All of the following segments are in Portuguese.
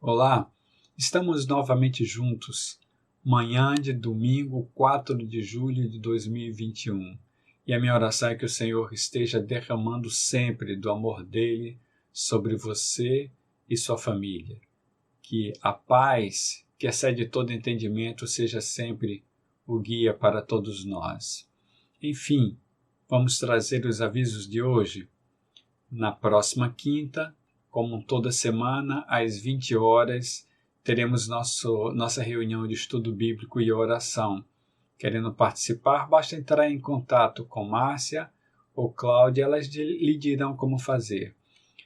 Olá, estamos novamente juntos, manhã de domingo 4 de julho de 2021, e a minha oração é que o Senhor esteja derramando sempre do amor dele sobre você e sua família, que a paz, que excede todo entendimento, seja sempre o guia para todos nós. Enfim, vamos trazer os avisos de hoje. Na próxima quinta, como toda semana, às 20 horas, teremos nossa reunião de estudo bíblico e oração. Querendo participar, basta entrar em contato com Márcia ou Cláudia, elas lhe dirão como fazer.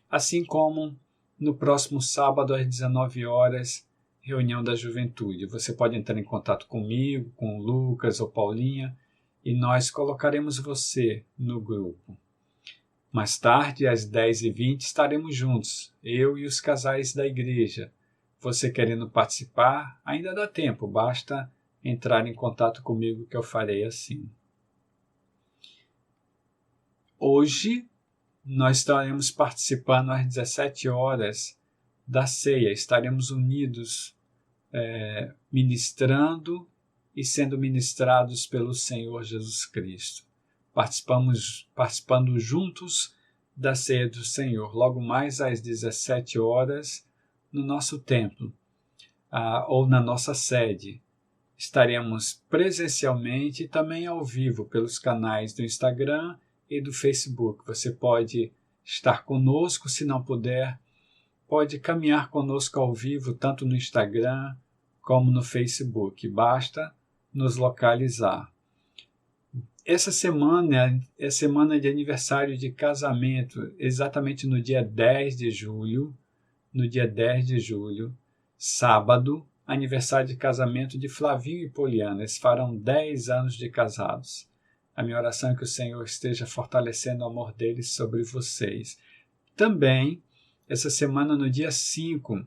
Assim como no próximo sábado, às 19 horas, reunião da juventude. Você pode entrar em contato comigo, com o Lucas ou Paulinha, e nós colocaremos você no grupo. Mais tarde, às 10h20, estaremos juntos, eu e os casais da igreja. Você querendo participar, ainda dá tempo, basta entrar em contato comigo que eu farei assim. Hoje, nós estaremos participando às 17 horas da ceia, estaremos unidos, ministrando e sendo ministrados pelo Senhor Jesus Cristo. Participando juntos da ceia do Senhor, logo mais às 17 horas, no nosso templo, ou na nossa sede. Estaremos presencialmente e também ao vivo pelos canais do Instagram e do Facebook. Você pode estar conosco, se não puder, pode caminhar conosco ao vivo, tanto no Instagram como no Facebook. Basta nos localizar. Essa semana é semana de aniversário de casamento, exatamente no dia 10 de julho, sábado, aniversário de casamento de Flavinho e Poliana. Eles farão 10 anos de casados. A minha oração é que o Senhor esteja fortalecendo o amor deles sobre vocês. Também, essa semana, no dia 5,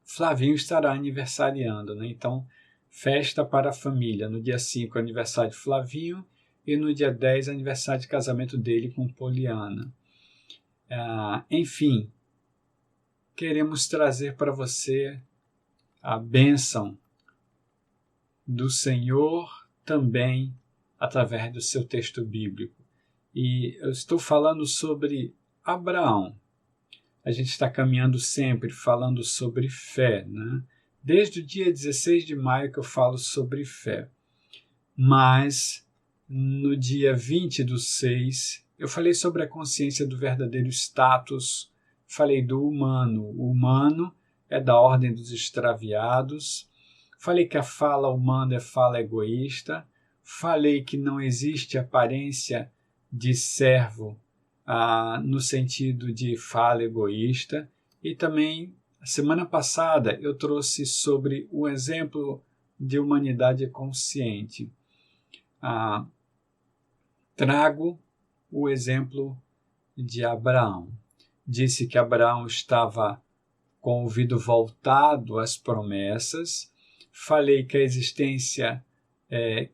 Flavinho estará aniversariando, né? Então, festa para a família. No dia 5, aniversário de Flavinho, e no dia 10, aniversário de casamento dele com Poliana. Enfim, queremos trazer para você a bênção do Senhor também através do seu texto bíblico. E eu estou falando sobre Abraão. A gente está caminhando sempre falando sobre fé, né? Desde o dia 16 de maio que eu falo sobre fé. Mas no dia 20/6 eu falei sobre a consciência do verdadeiro status, falei do humano. O humano é da ordem dos extraviados. Falei que a fala humana é fala egoísta. Falei que não existe aparência de servo no sentido de fala egoísta. E também, semana passada, eu trouxe sobre o exemplo de humanidade consciente. Trago o exemplo de Abraão. Disse que Abraão estava com o ouvido voltado às promessas. Falei que a existência,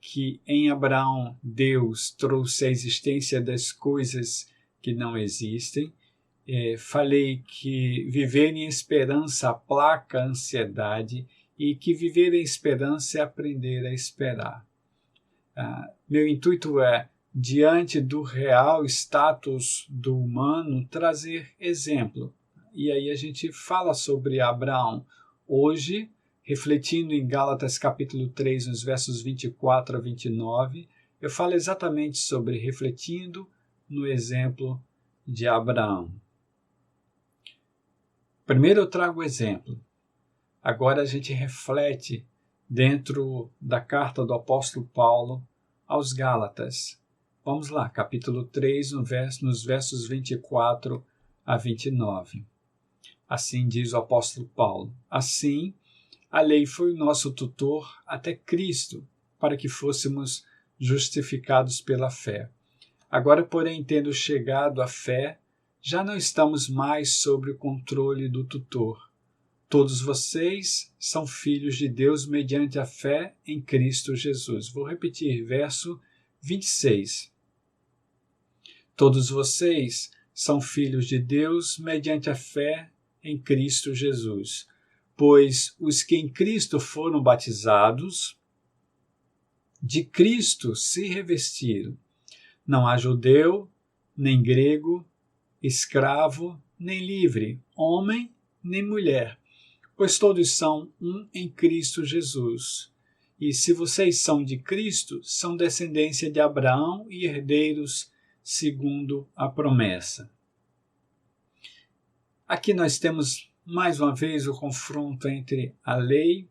que em Abraão Deus trouxe a existência das coisas que não existem. Falei que viver em esperança aplaca a ansiedade e que viver em esperança é aprender a esperar. Meu intuito é, diante do real status do humano, trazer exemplo. E aí a gente fala sobre Abraão. Hoje, refletindo em Gálatas capítulo 3, nos versos 24 a 29, eu falo exatamente sobre refletindo no exemplo de Abraão. Primeiro eu trago o exemplo. Agora a gente reflete dentro da carta do apóstolo Paulo aos Gálatas. Vamos lá, capítulo 3, nos versos 24 a 29. Assim diz o apóstolo Paulo: assim, a lei foi o nosso tutor até Cristo, para que fôssemos justificados pela fé. Agora, porém, tendo chegado à fé, já não estamos mais sob o controle do tutor. Todos vocês são filhos de Deus mediante a fé em Cristo Jesus. Vou repetir, verso 26. Todos vocês são filhos de Deus mediante a fé em Cristo Jesus. Pois os que em Cristo foram batizados, de Cristo se revestiram. Não há judeu, nem grego, escravo, nem livre, homem, nem mulher, pois todos são um em Cristo Jesus. E se vocês são de Cristo, são descendência de Abraão e herdeiros segundo a promessa. Aqui nós temos mais uma vez o confronto entre a lei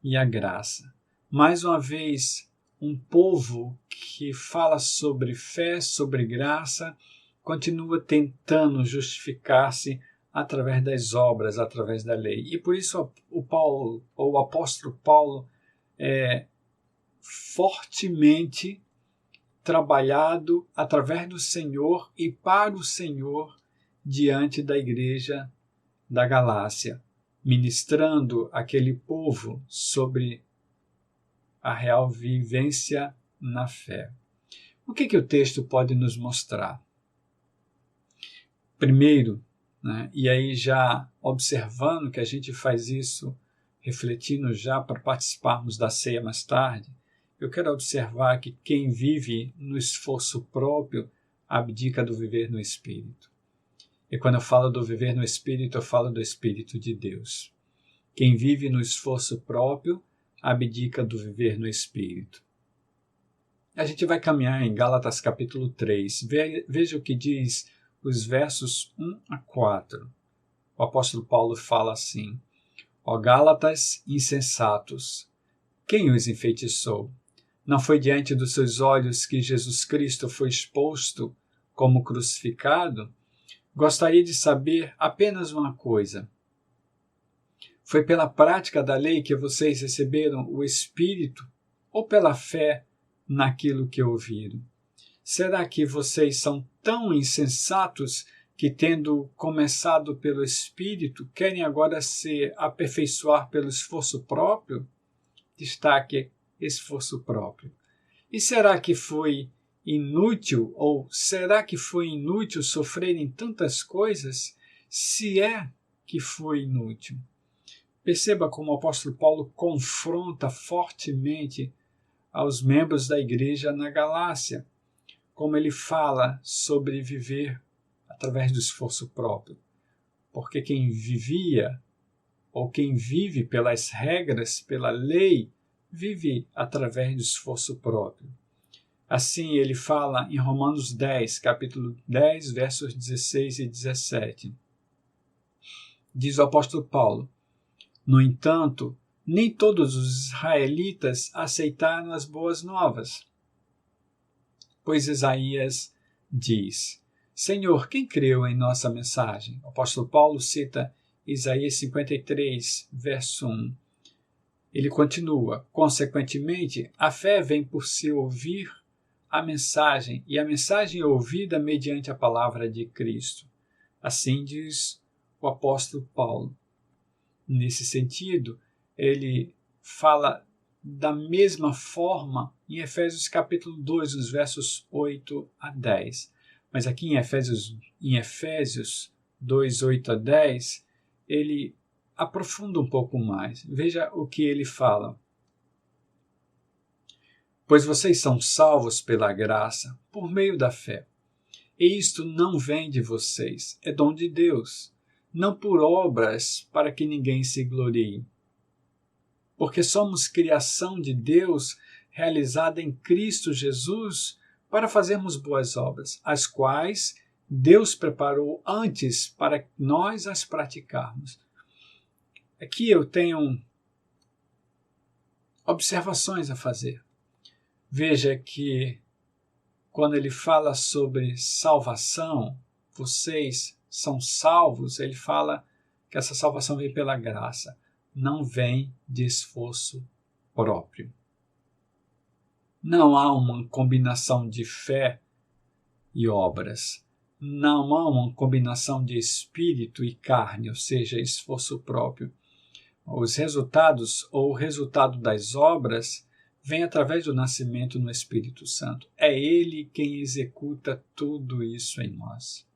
e a graça. Mais uma vez, um povo que fala sobre fé, sobre graça, continua tentando justificar-se através das obras, através da lei. E por isso o apóstolo Paulo é fortemente trabalhado através do Senhor e para o Senhor diante da igreja da Galácia, ministrando aquele povo sobre a real vivência na fé. O que o texto pode nos mostrar? Primeiro, e aí já observando que a gente faz isso, refletindo já para participarmos da ceia mais tarde, eu quero observar que quem vive no esforço próprio abdica do viver no Espírito. E quando eu falo do viver no Espírito, eu falo do Espírito de Deus. Quem vive no esforço próprio abdica do viver no Espírito. A gente vai caminhar em Gálatas capítulo 3. Veja o que diz os versos 1 a 4. O apóstolo Paulo fala assim: Ó Gálatas insensatos, quem os enfeitiçou? Não foi diante dos seus olhos que Jesus Cristo foi exposto como crucificado? Gostaria de saber apenas uma coisa. Foi pela prática da lei que vocês receberam o Espírito ou pela fé naquilo que ouviram? Será que vocês são tão insensatos que, tendo começado pelo Espírito, querem agora se aperfeiçoar pelo esforço próprio? Destaque esforço próprio. E será que foi inútil, ou será que foi inútil sofrerem tantas coisas? Se é que foi inútil. Perceba como o apóstolo Paulo confronta fortemente aos membros da igreja na Galácia, como ele fala sobre viver através do esforço próprio. Porque quem vivia, ou quem vive pelas regras, pela lei, vive através do esforço próprio. Assim ele fala em Romanos 10, capítulo 10, versos 16 e 17. Diz o apóstolo Paulo: No entanto, nem todos os israelitas aceitaram as boas novas. Pois Isaías diz: Senhor, quem creu em nossa mensagem? O apóstolo Paulo cita Isaías 53, verso 1. Ele continua: Consequentemente, a fé vem por se ouvir a mensagem, e a mensagem é ouvida mediante a palavra de Cristo. Assim diz o apóstolo Paulo. Nesse sentido, ele fala da mesma forma em Efésios capítulo 2, nos versos 8 a 10. Mas aqui em Efésios 2, 8 a 10, ele aprofunda um pouco mais. Veja o que ele fala. Pois vocês são salvos pela graça, por meio da fé. E isto não vem de vocês, é dom de Deus, não por obras para que ninguém se glorie. Porque somos criação de Deus, realizada em Cristo Jesus, para fazermos boas obras, as quais Deus preparou antes para que nós as praticarmos. Aqui eu tenho observações a fazer. Veja que quando ele fala sobre salvação, vocês são salvos, ele fala que essa salvação vem pela graça, não vem de esforço próprio. Não há uma combinação de fé e obras. Não há uma combinação de espírito e carne, ou seja, esforço próprio. Os resultados ou o resultado das obras vem através do nascimento no Espírito Santo. É Ele quem executa tudo isso em nós.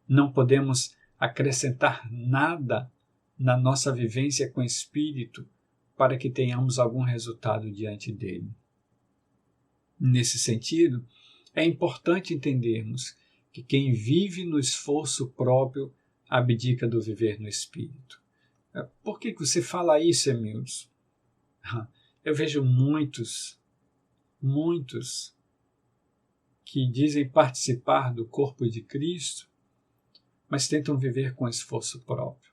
Não podemos acrescentar nada na nossa vivência com o Espírito para que tenhamos algum resultado diante dele. Nesse sentido, é importante entendermos que quem vive no esforço próprio abdica do viver no Espírito. Por que você fala isso, Emilson? Eu vejo muitos que dizem participar do corpo de Cristo, mas tentam viver com esforço próprio.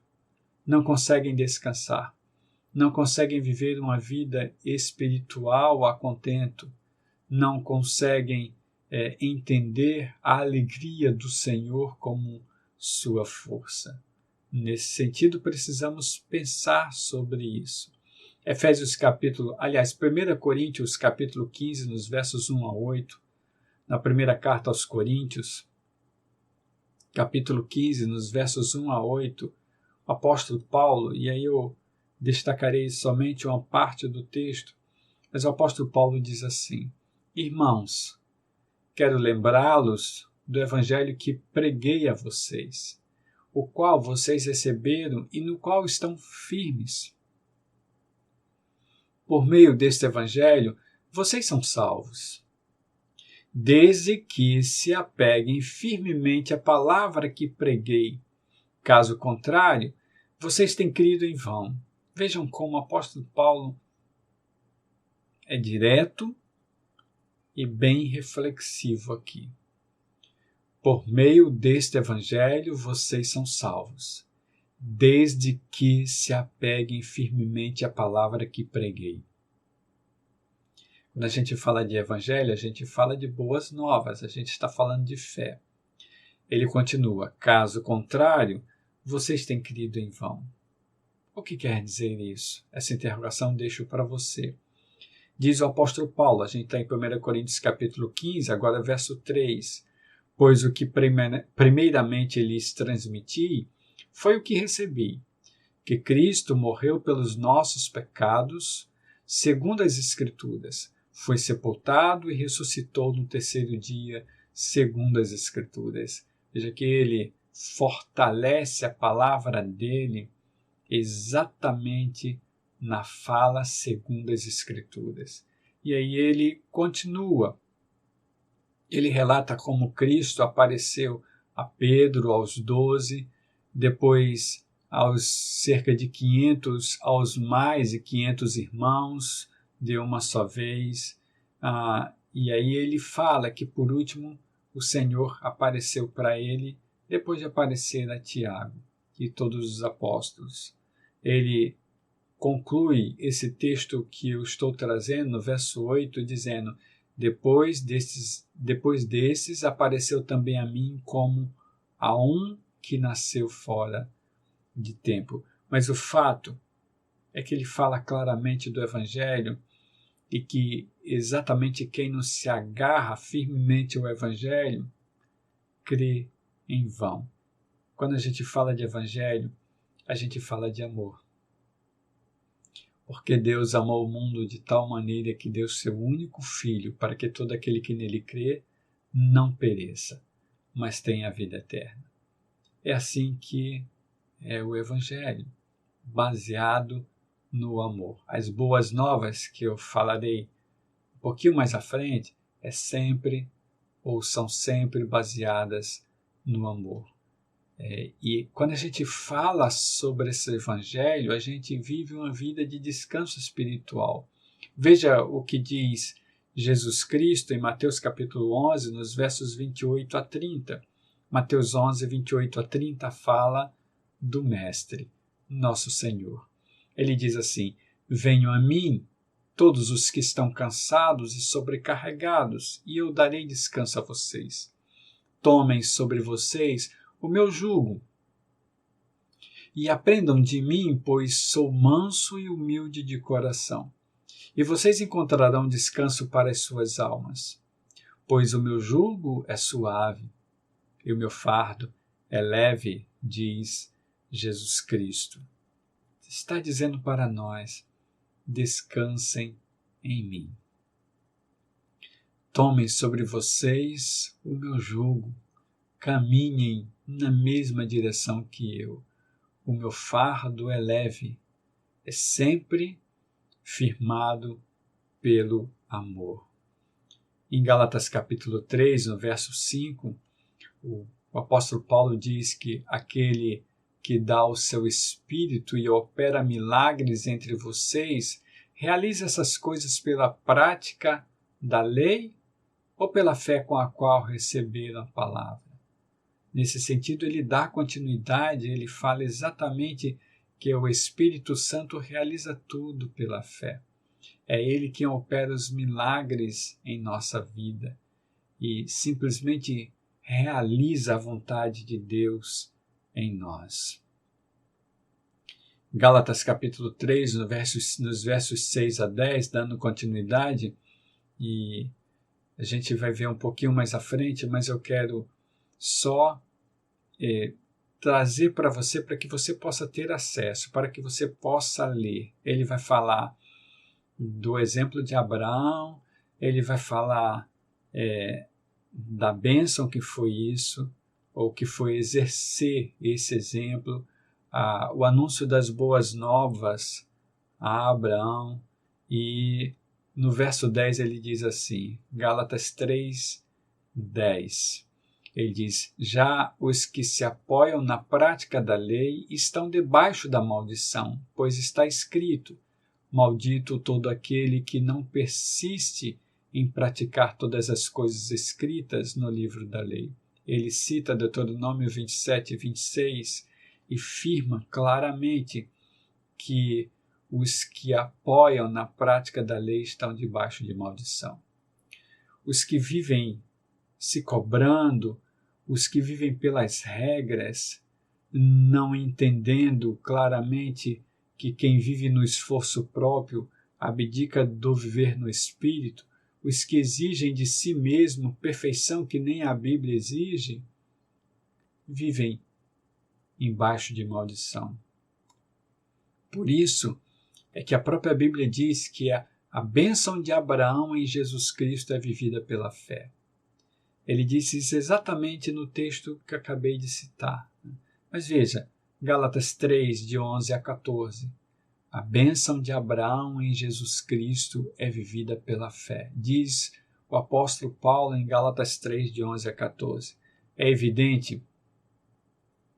Não conseguem descansar, não conseguem viver uma vida espiritual a contento, não conseguem entender a alegria do Senhor como sua força. Nesse sentido, precisamos pensar sobre isso. 1 Coríntios capítulo 15, nos versos 1 a 8, na primeira carta aos Coríntios, capítulo 15, nos versos 1 a 8, o apóstolo Paulo, e aí eu destacarei somente uma parte do texto, mas o apóstolo Paulo diz assim: Irmãos, quero lembrá-los do evangelho que preguei a vocês, o qual vocês receberam e no qual estão firmes. Por meio deste evangelho, vocês são salvos, desde que se apeguem firmemente à palavra que preguei. Caso contrário, vocês têm crido em vão. Vejam como o apóstolo Paulo é direto e bem reflexivo aqui. Por meio deste evangelho, vocês são salvos, desde que se apeguem firmemente à palavra que preguei. Quando a gente fala de evangelho, a gente fala de boas novas, a gente está falando de fé. Ele continua: caso contrário, vocês têm crido em vão. O que quer dizer isso? Essa interrogação deixo para você. Diz o apóstolo Paulo, a gente está em 1 Coríntios capítulo 15, agora verso 3. Pois o que primeiramente lhes transmiti foi o que recebi, que Cristo morreu pelos nossos pecados, segundo as Escrituras, foi sepultado e ressuscitou no terceiro dia, segundo as Escrituras. Veja que ele fortalece a palavra dele exatamente na fala segundo as Escrituras. E aí ele continua. Ele relata como Cristo apareceu a Pedro, aos 12, depois aos cerca de 500, aos mais de 500 irmãos, de uma só vez. E aí ele fala que, por último, o Senhor apareceu para ele, depois de aparecer a Tiago e todos os apóstolos. Ele conclui esse texto que eu estou trazendo, no verso 8, dizendo: Depois desses apareceu também a mim como a um que nasceu fora de tempo. Mas o fato é que ele fala claramente do Evangelho e que exatamente quem não se agarra firmemente ao Evangelho crê em vão. Quando a gente fala de Evangelho, a gente fala de amor. Porque Deus amou o mundo de tal maneira que deu seu único Filho para que todo aquele que nele crê não pereça, mas tenha a vida eterna. É assim que é o Evangelho, baseado no amor. As boas novas que eu falarei um pouquinho mais à frente são sempre baseadas no amor. E quando a gente fala sobre esse evangelho, a gente vive uma vida de descanso espiritual. Veja o que diz Jesus Cristo em Mateus capítulo 11, nos versos 28 a 30. Mateus 11, 28 a 30 fala do Mestre, nosso Senhor. Ele diz assim: Venham a mim, todos os que estão cansados e sobrecarregados, e eu darei descanso a vocês. Tomem sobre vocês o meu jugo, e aprendam de mim, pois sou manso e humilde de coração, e vocês encontrarão descanso para as suas almas, pois o meu jugo é suave, e o meu fardo é leve, diz Jesus Cristo. Está dizendo para nós: descansem em mim. Tomem sobre vocês o meu jugo, caminhem na mesma direção que eu. O meu fardo é leve, é sempre firmado pelo amor. Em Gálatas capítulo 3, no verso 5, o apóstolo Paulo diz que aquele que dá o seu espírito e opera milagres entre vocês, realiza essas coisas pela prática da lei ou pela fé com a qual receberam a palavra. Nesse sentido, ele dá continuidade, ele fala exatamente que o Espírito Santo realiza tudo pela fé. É ele quem opera os milagres em nossa vida e simplesmente realiza a vontade de Deus em nós. Gálatas capítulo 3, nos versos 6 a 10, dando continuidade, e a gente vai ver um pouquinho mais à frente, mas eu quero só trazer para você, para que você possa ter acesso, para que você possa ler. Ele vai falar do exemplo de Abraão, ele vai falar da bênção que foi isso, ou que foi exercer esse exemplo, o anúncio das boas novas a Abraão. E no verso 10 ele diz assim, Gálatas 3, 10, ele diz, já os que se apoiam na prática da lei estão debaixo da maldição, pois está escrito, maldito todo aquele que não persiste em praticar todas as coisas escritas no livro da lei. Ele cita Deuteronômio 27 e 26 e firma claramente que os que apoiam na prática da lei estão debaixo de maldição. Os que vivem se cobrando, os que vivem pelas regras, não entendendo claramente que quem vive no esforço próprio abdica do viver no Espírito, os que exigem de si mesmo perfeição que nem a Bíblia exige, vivem embaixo de maldição. Por isso é que a própria Bíblia diz que a bênção de Abraão em Jesus Cristo é vivida pela fé. Ele disse isso exatamente no texto que acabei de citar. Mas veja, Gálatas 3, de 11 a 14. A bênção de Abraão em Jesus Cristo é vivida pela fé. Diz o apóstolo Paulo em Gálatas 3, de 11 a 14. É evidente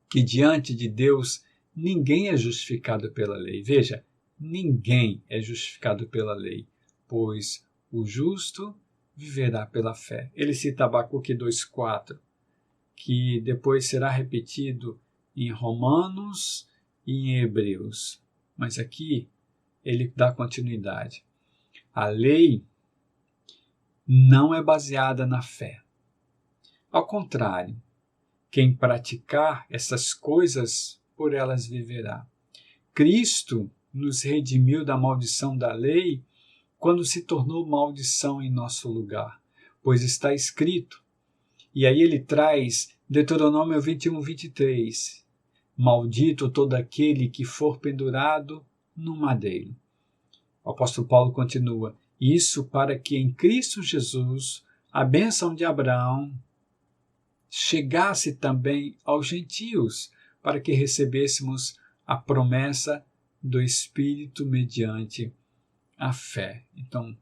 que diante de Deus ninguém é justificado pela lei. Veja, ninguém é justificado pela lei, pois o justo viverá pela fé. Ele cita Abacuque 2,4, que depois será repetido em Romanos e em Hebreus. Mas aqui ele dá continuidade. A lei não é baseada na fé. Ao contrário, quem praticar essas coisas, por elas viverá. Cristo nos redimiu da maldição da lei quando se tornou maldição em nosso lugar, pois está escrito. E aí ele traz Deuteronômio 21, 23. Maldito todo aquele que for pendurado no madeiro. O apóstolo Paulo continua, isso para que em Cristo Jesus a bênção de Abraão chegasse também aos gentios, para que recebêssemos a promessa do Espírito mediante a fé. Então,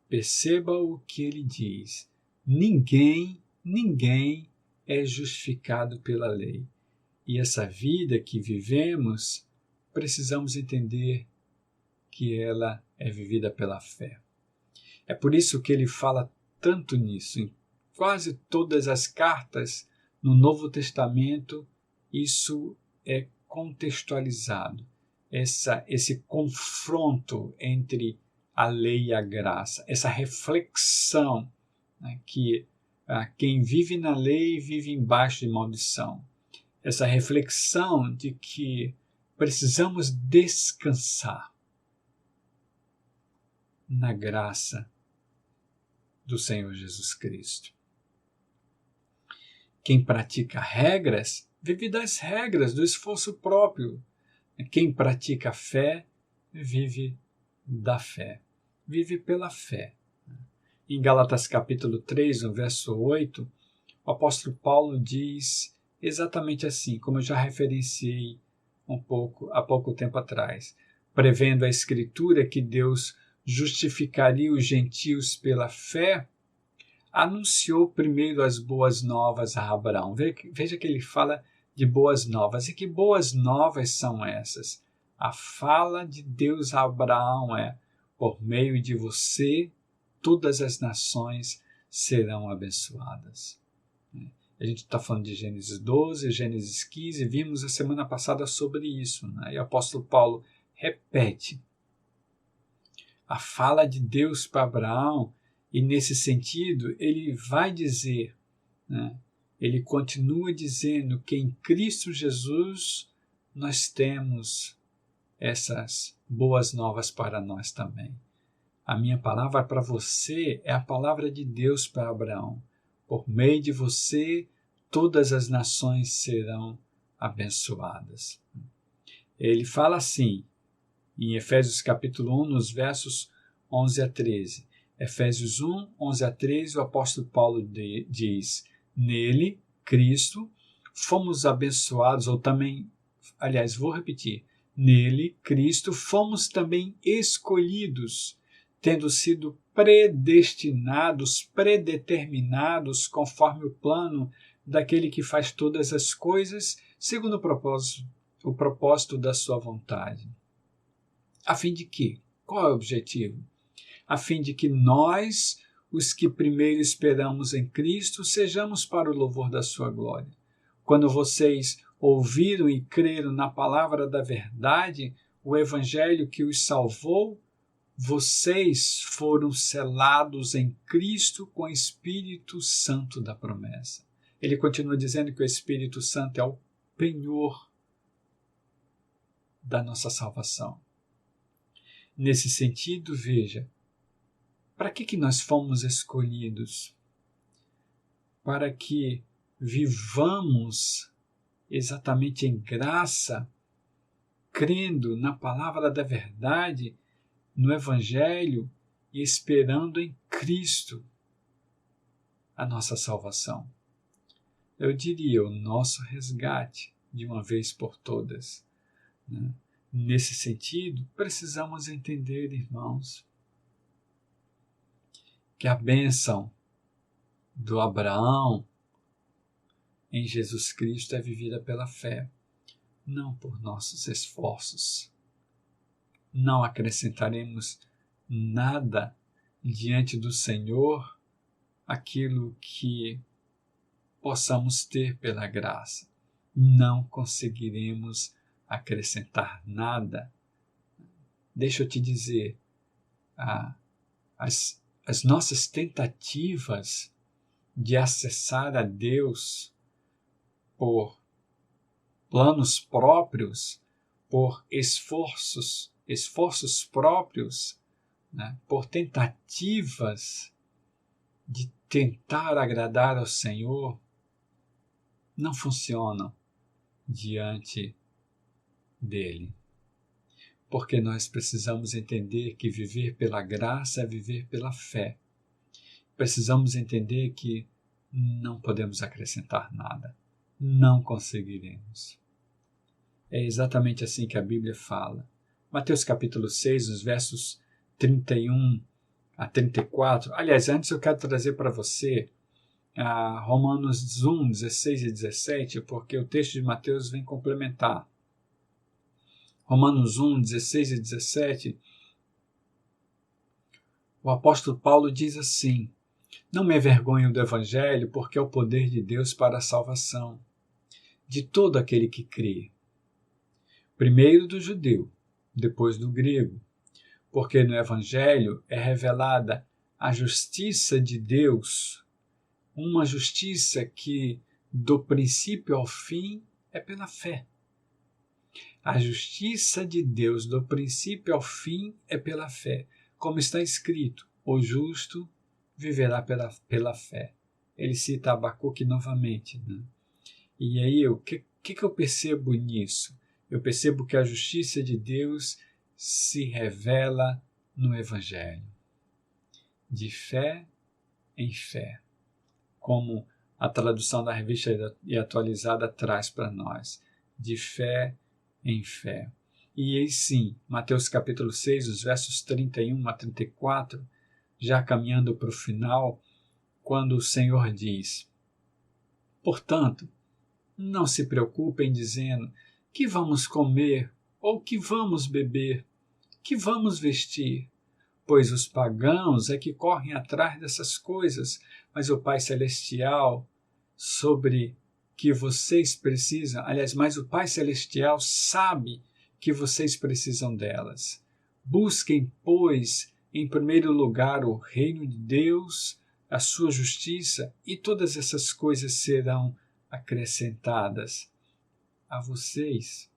perceba o que ele diz. Ninguém é justificado pela lei. E essa vida que vivemos, precisamos entender que ela é vivida pela fé. É por isso que ele fala tanto nisso. Em quase todas as cartas no Novo Testamento, isso é contextualizado. Esse confronto entre a lei e a graça, essa reflexão, né, que quem vive na lei vive embaixo de maldição. Essa reflexão de que precisamos descansar na graça do Senhor Jesus Cristo. Quem pratica regras, vive das regras, do esforço próprio. Quem pratica fé, vive da fé. Vive pela fé. Em Gálatas capítulo 3, no verso 8, O apóstolo Paulo diz exatamente assim, como eu já referenciei há pouco tempo atrás, prevendo a Escritura que Deus justificaria os gentios pela fé, anunciou primeiro as boas novas a Abraão. Veja que ele fala de boas novas. E que boas novas são essas? A fala de Deus a Abraão é: por meio de você, todas as nações serão abençoadas. A gente está falando de Gênesis 12, Gênesis 15, vimos a semana passada sobre isso, né? E o apóstolo Paulo repete a fala de Deus para Abraão, e nesse sentido ele vai dizer, né? Ele continua dizendo que em Cristo Jesus nós temos essas boas novas para nós também. A minha palavra para você é a palavra de Deus para Abraão. Por meio de você, todas as nações serão abençoadas. Ele fala assim, em Efésios capítulo 1, nos versos 11 a 13. Efésios 1, 11 a 13, o apóstolo Paulo diz: nele, Cristo, fomos abençoados, ou também, aliás, vou repetir, nele, Cristo, fomos também escolhidos, tendo sido predestinados, predeterminados, conforme o plano daquele que faz todas as coisas, segundo o propósito da sua vontade. A fim de quê? Qual é o objetivo? A fim de que nós, os que primeiro esperamos em Cristo, sejamos para o louvor da sua glória. Quando vocês ouviram e creram na palavra da verdade, o evangelho que os salvou, vocês foram selados em Cristo com o Espírito Santo da promessa. Ele continua dizendo que o Espírito Santo é o penhor da nossa salvação. Nesse sentido, veja, para que nós fomos escolhidos? Para que vivamos exatamente em graça, crendo na palavra da verdade, no Evangelho e esperando em Cristo a nossa salvação. Eu diria o nosso resgate de uma vez por todas, né? Nesse sentido, precisamos entender, irmãos, que a bênção do Abraão em Jesus Cristo é vivida pela fé, não por nossos esforços. Não acrescentaremos nada diante do Senhor aquilo que possamos ter pela graça. Não conseguiremos acrescentar nada. Deixa eu te dizer, as nossas tentativas de acessar a Deus por planos próprios, por esforços próprios, né, por tentativas de tentar agradar ao Senhor, não funcionam diante dele. Porque nós precisamos entender que viver pela graça é viver pela fé. Precisamos entender que não podemos acrescentar nada. Não conseguiremos. É exatamente assim que a Bíblia fala. Mateus capítulo 6, os versos 31 a 34. Aliás, antes eu quero trazer para você Romanos 1, 16 e 17, porque o texto de Mateus vem complementar. Romanos 1, 16 e 17, o apóstolo Paulo diz assim: não me envergonho do Evangelho, porque é o poder de Deus para a salvação de todo aquele que crê. Primeiro do judeu, depois do grego, porque no Evangelho é revelada a justiça de Deus, uma justiça que, do princípio ao fim, é pela fé. A justiça de Deus, do princípio ao fim, é pela fé. Como está escrito, o justo viverá pela fé. Ele cita Abacuque novamente, né? E aí, o que eu percebo nisso? Eu percebo que a justiça de Deus se revela no Evangelho. De fé em fé. Como A tradução da Revista e Atualizada traz para nós, de fé em fé. E aí sim, Mateus capítulo 6, os versos 31 a 34, já caminhando para o final, quando o Senhor diz: portanto, não se preocupem dizendo que vamos comer ou que vamos beber, que vamos vestir, pois os pagãos é que correm atrás dessas coisas, mas o Pai Celestial sobre que vocês precisam, aliás, mas o Pai Celestial sabe que vocês precisam delas. Busquem, pois, em primeiro lugar o reino de Deus, a sua justiça, e todas essas coisas serão acrescentadas a vocês.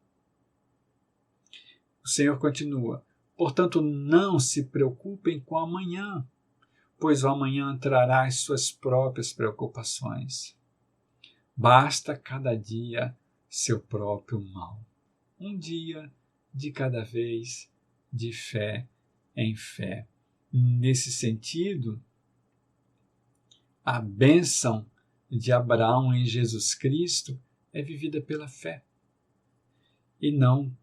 O Senhor continua: portanto, não se preocupem com o amanhã, pois o amanhã trará as suas próprias preocupações. Basta cada dia seu próprio mal. Um dia de cada vez, de fé em fé. Nesse sentido, a bênção de Abraão em Jesus Cristo é vivida pela fé e não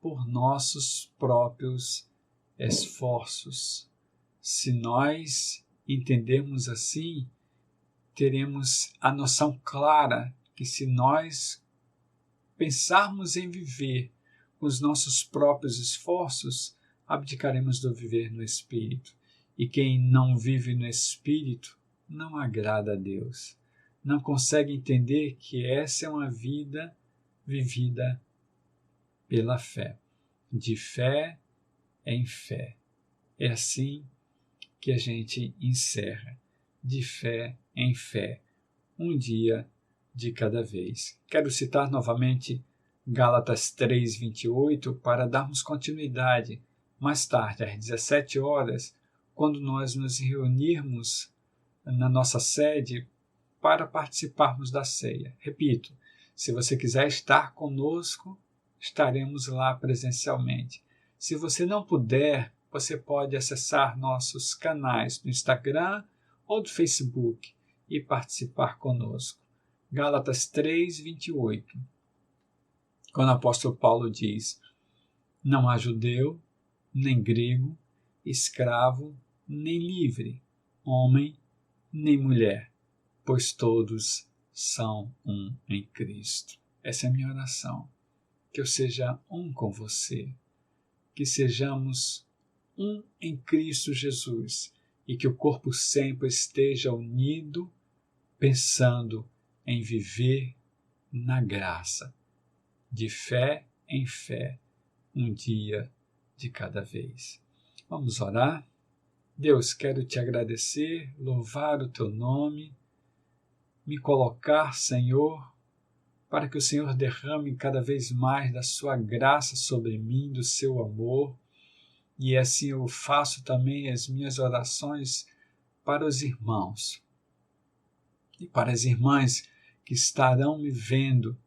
por nossos próprios esforços. Se nós entendermos assim, teremos a noção clara que se nós pensarmos em viver com os nossos próprios esforços, abdicaremos do viver no Espírito. E quem não vive no Espírito não agrada a Deus. Não consegue entender que essa é uma vida vivida pela fé. De fé em fé. É assim que a gente encerra. De fé em fé. Um dia de cada vez. Quero citar novamente Gálatas 3:28 para darmos continuidade mais tarde, às 17 horas, quando nós nos reunirmos na nossa sede para participarmos da ceia. Repito, se você quiser estar conosco, estaremos lá presencialmente. Se você não puder, você pode acessar nossos canais no Instagram ou do Facebook e participar conosco. Gálatas 3:28. Quando o apóstolo Paulo diz: não há judeu, nem grego, escravo, nem livre, homem, nem mulher, pois todos são um em Cristo. Essa é a minha oração. Que eu seja um com você, que sejamos um em Cristo Jesus e que o corpo sempre esteja unido, pensando em viver na graça, de fé em fé, um dia de cada vez. Vamos orar? Deus, quero te agradecer, louvar o teu nome, me colocar, Senhor, para que o Senhor derrame cada vez mais da sua graça sobre mim, do seu amor, e assim eu faço também as minhas orações para os irmãos e para as irmãs que estarão me vendo,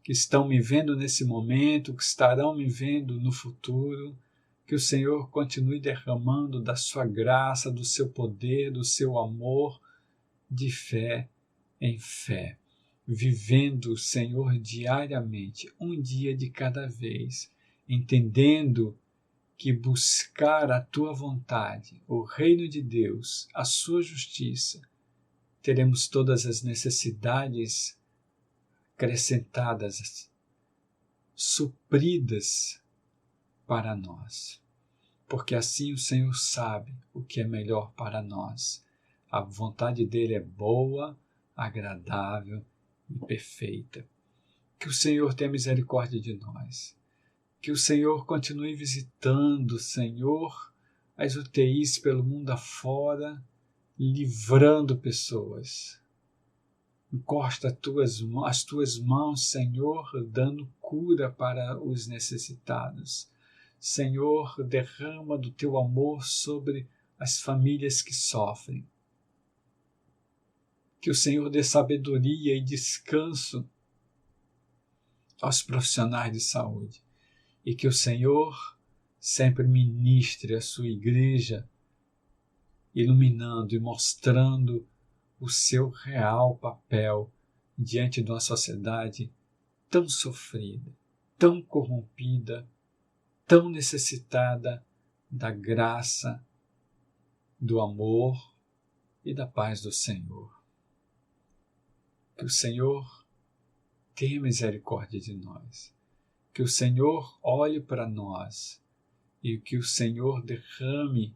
que estão me vendo nesse momento, que estarão me vendo no futuro, que o Senhor continue derramando da sua graça, do seu poder, do seu amor, de fé em fé, vivendo, Senhor, diariamente, um dia de cada vez, entendendo que buscar a tua vontade, o reino de Deus, a sua justiça, teremos todas as necessidades acrescentadas, supridas para nós. Porque assim o Senhor sabe o que é melhor para nós. A vontade dele é boa, agradável e perfeita. Que o Senhor tenha misericórdia de nós. Que o Senhor continue visitando, Senhor, as UTIs pelo mundo afora, livrando pessoas. Encosta as tuas mãos, Senhor, dando cura para os necessitados. Senhor, derrama do teu amor sobre as famílias que sofrem. Que o Senhor dê sabedoria e descanso aos profissionais de saúde. E que o Senhor sempre ministre a sua igreja, iluminando e mostrando o seu real papel diante de uma sociedade tão sofrida, tão corrompida, tão necessitada da graça, do amor e da paz do Senhor. Que o Senhor tenha misericórdia de nós, que o Senhor olhe para nós e que o Senhor derrame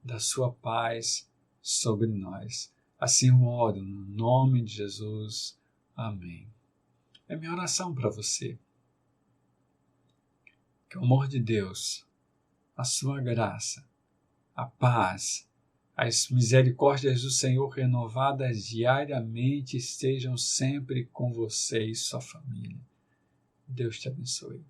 da sua paz sobre nós. Assim eu oro no nome de Jesus. Amém. É minha oração para você. Que o amor de Deus, a sua graça, a paz, as misericórdias do Senhor renovadas diariamente estejam sempre com você e sua família. Deus te abençoe.